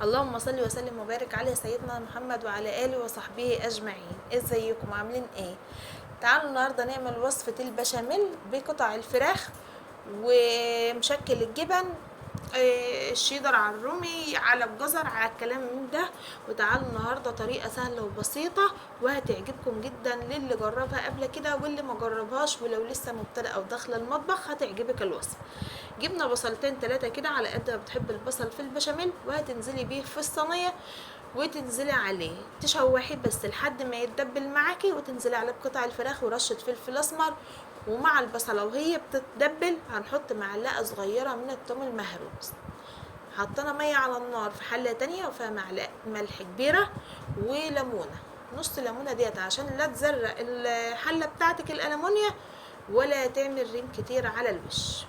اللهم صل وسلم وبارك على سيدنا محمد وعلى آله وصحبه أجمعين. ازيكم عاملين ايه؟ تعالوا النهاردة نعمل وصفة البشاميل بقطع الفراخ ومشكل الجبن، الشيدر على الرومي على الجزر على الكلام من ده. وتعالوا النهارده طريقه سهله وبسيطه وهتعجبكم جدا للي جربها قبل كده واللي ما جربهاش، ولو لسه مبتدئه او داخله المطبخ هتعجبك الوصفه. جبنا بصلتين 3 كده على قد ما بتحب البصل في البشاميل، وهتنزلي بيه في الصينيه وتنزلي عليه تشوحيه بس لحد ما يتدبل معاكي، وتنزلي عليه بقطع الفراخ ورشه فلفل اسمر. ومع البصله وهي بتتدبل هنحط معلقه صغيره من الثوم المهروس. حطينا ميه على النار في حله تانية وفيها معلقه ملح كبيره وليمونه، نص ليمونه ديت عشان لا تزرق الحله بتاعتك الالمونيا ولا تعمل ريم كتير على الوش.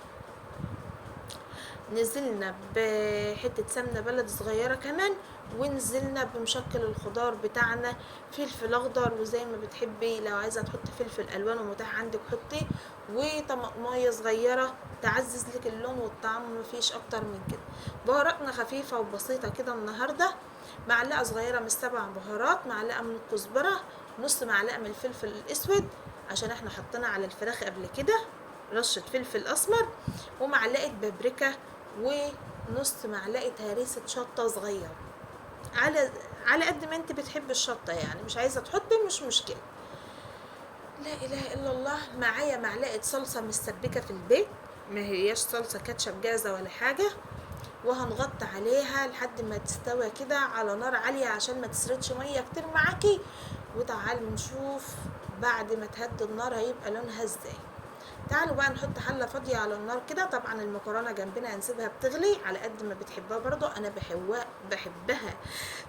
نزلنا بحتة سمنة بلد صغيرة كمان، ونزلنا بمشكل الخضار بتاعنا، فلفل اخضر وزي ما بتحبي، لو عايزة تحطي فلفل الوان ومتاح عندك حطي، وطماطمايه صغيرة تعزز لك اللون والطعم، مفيش اكتر من كده. بهاراتنا خفيفة وبسيطة كده النهاردة، معلقة صغيرة من السبع بهارات، معلقة من الكزبرة، نص معلقة من الفلفل الاسود عشان احنا حطينا على الفراخ قبل كده، رشة فلفل اسمر، ومعلقة بابريكا، ونص معلقة هريسة شطة صغيرة على قد ما انت بتحب الشطة، يعني مش عايزة تحطي مش مشكلة. لا اله الا الله. معايا معلقة صلصة مستبكة في البيت، ما هياش صلصة كاتشب جاهزة ولا حاجة، وهنغطي عليها لحد ما تستوي كده على نار عالية عشان ما تسردش مية كتير معاكي. وتعالوا نشوف بعد ما تهدي النار هيبقى لونها ازاي. تعالوا بقى نحط حله فاضيه على النار كده، طبعا المكرونه جنبنا هنسيبها بتغلي على قد ما بتحبها، برضو انا بحبها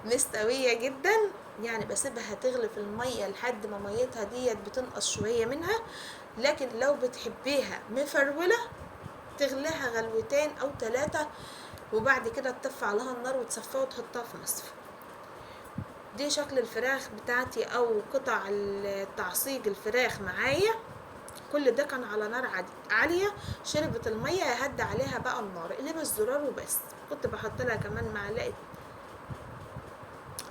مستويه جدا، يعني بسيبها تغلي في الميه لحد ما ميتها ديت بتنقص شويه منها. لكن لو بتحبيها مفروله تغليها غلوتين او 3، وبعد كده تطفي عليها النار وتصفيها وتحطها في مصفى. دي شكل الفراخ بتاعتي او قطع تعصيج الفراخ معايا. كل ده كان على نار عالية، شربت المية يهدى عليها بقى النار، اقلبي الزرار وبس. كنت بحط لها كمان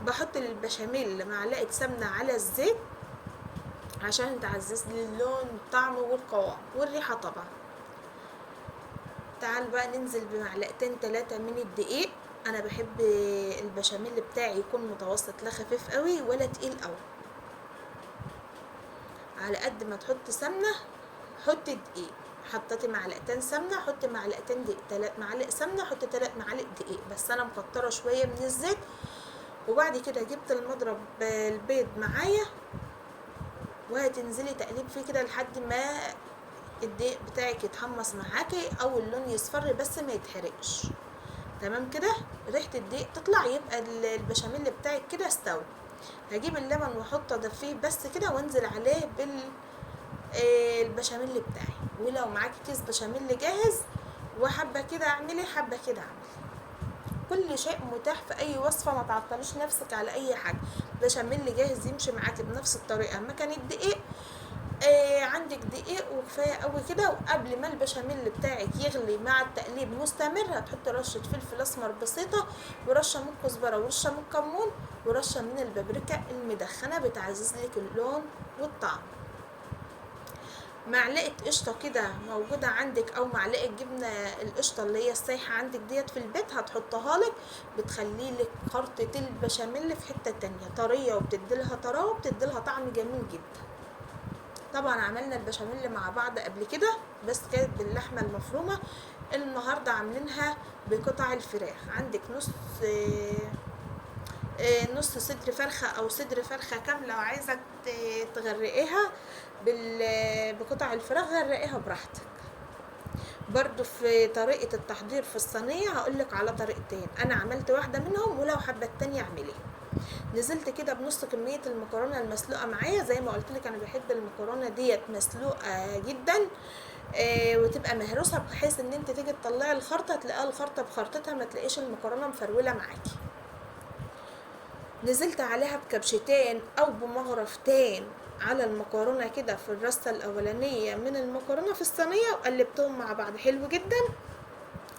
بحط للبشاميل معلقة سمنة على الزيت عشان تعزز لي اللون والطعم والقوام والريحة طبعا. تعال بقى ننزل بمعلقتين 3 من الدقيق. انا بحب البشاميل بتاعي يكون متوسط، لا خفيف قوي ولا تقيل قوي. على قد ما تحط سمنة حطي دقيق، حطيتي معلقتين سمنه حطي معلقتين دقيق، 3 معالق سمنه حطي 3 معالق دقيق، بس انا مكتره شويه من الزيت. وبعد كده جبت المضرب البيض معايا، وهتنزلي تقليب فيه كده لحد ما الدقيق بتاعك يتحمص معاكي او اللون يصفر بس ما يتحرقش. تمام كده، ريحه الدقيق تطلع يبقى البشاميل بتاعك كده استوى. هجيب اللبن واحطه ادفيه بس كده وانزل عليه البشاميل بتاعي. ولو معاكي كيس بشاميل جاهز وحبه كده اعملي حبه كده اعملي، كل شيء متاح في اي وصفه، ما تعطليش نفسك على اي حاجه. بشاميل جاهز يمشي معاكي بنفس الطريقه. مكان الدقيق عندك دقيق وكفايه قوي كده. وقبل ما البشاميل بتاعك يغلي مع التقليب مستمر هتحطي رشه فلفل اسمر بسيطه، ورشه من كزبره ورشه من كمون ورشه من البابريكا المدخنه بتعزز لك اللون والطعم. معلقه قشطه كده موجوده عندك او معلقه جبنه القشطه اللي هي السايحه عندك ديت في البيت هتحطها لك، بتخلي لك خلطه البشاميل في حته تانية طريه وبتديلها طراوه وبتديلها طعم جميل جدا. طبعا عملنا البشاميل مع بعض قبل كده بس كانت باللحمه المفرومه، النهارده عاملينها بقطع الفراخ. عندك نص صدر فرخه او صدر فرخه كامله وعايزه تغرقيها بقطع الفراخ، غرقيها براحتك. برضو في طريقة التحضير في الصينية هقولك على طريقتين، انا عملت واحدة منهم ولو حابة التانية اعمليها. نزلت كده بنص كمية المكرونة المسلوقة معايا، زي ما قلتلك انا بحب المكرونة ديت مسلوقة جدا، وتبقى مهروسة بحيث ان انت تيجي تطلعي الخرطة تلاقيها الخرطة بخرطتها، ما تلاقيش المكرونة مفرولة معاكي. نزلت عليها بكبشتين او بمغرفتين على المكرونه كده في الرصه الاولانيه من المكرونه في الصينيه، وقلبتهم مع بعض حلو جدا.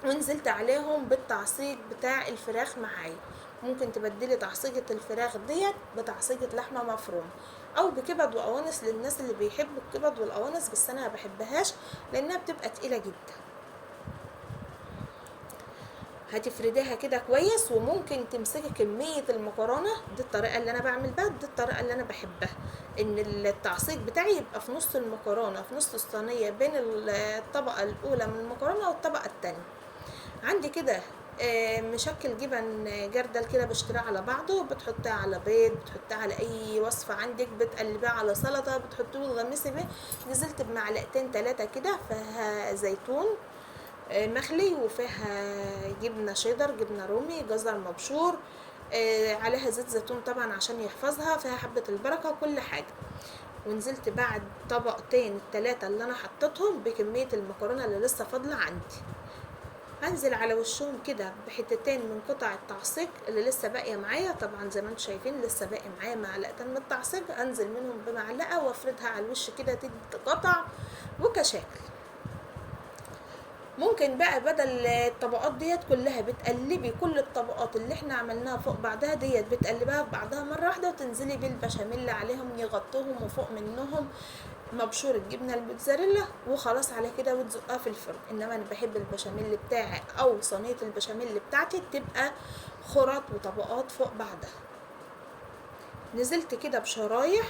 ونزلت عليهم بالتعصيج بتاع الفراخ معايا. ممكن تبدلي تعصيجة الفراخ ديت بتعصيجة لحمة مفرومة او بكبد وقوانص للناس اللي بيحبوا الكبد والقوانص، بس انا ما بحبهاش لانها بتبقى تقيلة جدا. هتفرديها كده كويس، وممكن تمسكي كمية المكرونة. دي الطريقة اللي انا بعمل بها، دي الطريقة اللي انا بحبها، ان التعصيج بتاعي يبقى في نص المكرونة، في نص الصينية بين الطبقة الاولى من المكرونة والطبقة التانية. عندي كده مشكل جبن جردل كده بشتريه على بعضه، بتحطيه على بيض، بتحطيه على اي وصفة عندك، بتقلبيه على سلطة، بتحطيه وتغمسي بيه. نزلت بمعلقتين 3 كده فيها زيتون مخلي، وفيها جبنة شيدر، جبنة رومي، جزر مبشور، عليها زيت زيتون طبعا عشان يحفظها، فيها حبة البركة وكل حاجة. ونزلت بعد طبقتين 3 اللي انا حطيتهم بكمية المكرونة اللي لسه فاضلة عندي، هنزل على وشهم كده بحتتين من قطع التعصيج اللي لسه باقيه معايا. طبعا زي ما انتم شايفين لسه باقي معايا معلقتين من التعصيج، انزل منهم بمعلقه وافردها على الوش كده تدي قطع وكشكل. ممكن بقى بدل الطبقات ديت كلها بتقلبي كل الطبقات اللي احنا عملناها فوق بعضها ديت، بتقلبها في بعضها مره واحده، وتنزلي بالبشاميل عليهم يغطوهم، وفوق منهم مبشور الجبنه الموتزاريلا، وخلاص على كده وتزقها في الفرن. انما انا بحب البشاميل بتاعي او صينيه البشاميل بتاعتي تبقى خرط وطبقات فوق بعضها. نزلت كده بشرايح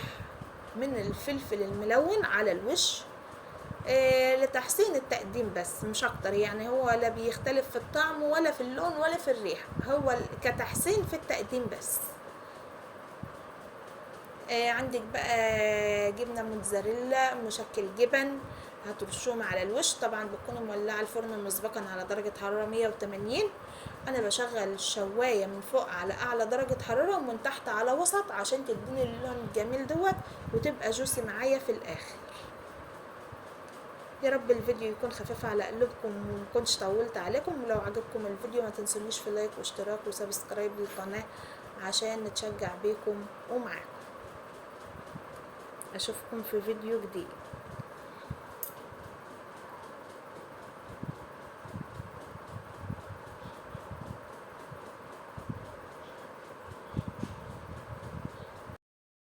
من الفلفل الملون على الوش لتحسين التقديم بس مش اكتر، يعني هو لا بيختلف في الطعم ولا في اللون ولا في الريحه، هو كتحسين في التقديم بس. عندك بقى جبنه موتزاريلا مشكل جبن، هترشوهم على الوش. طبعا بتكون مولعه الفرن مسبقا على درجه حراره 180. انا بشغل الشوايه من فوق على اعلى درجه حراره ومن تحت على وسط عشان تديني اللون الجميل دوت، وتبقى جوسي معايا في الاخر. يا رب الفيديو يكون خفيف على قلوبكم ومكنش طولت عليكم. ولو عجبكم الفيديو ما تنسونيش في لايك واشتراك وسبسكرايب للقناه عشان نتشجع بيكم ومعاكم. اشوفكم في فيديو جديد.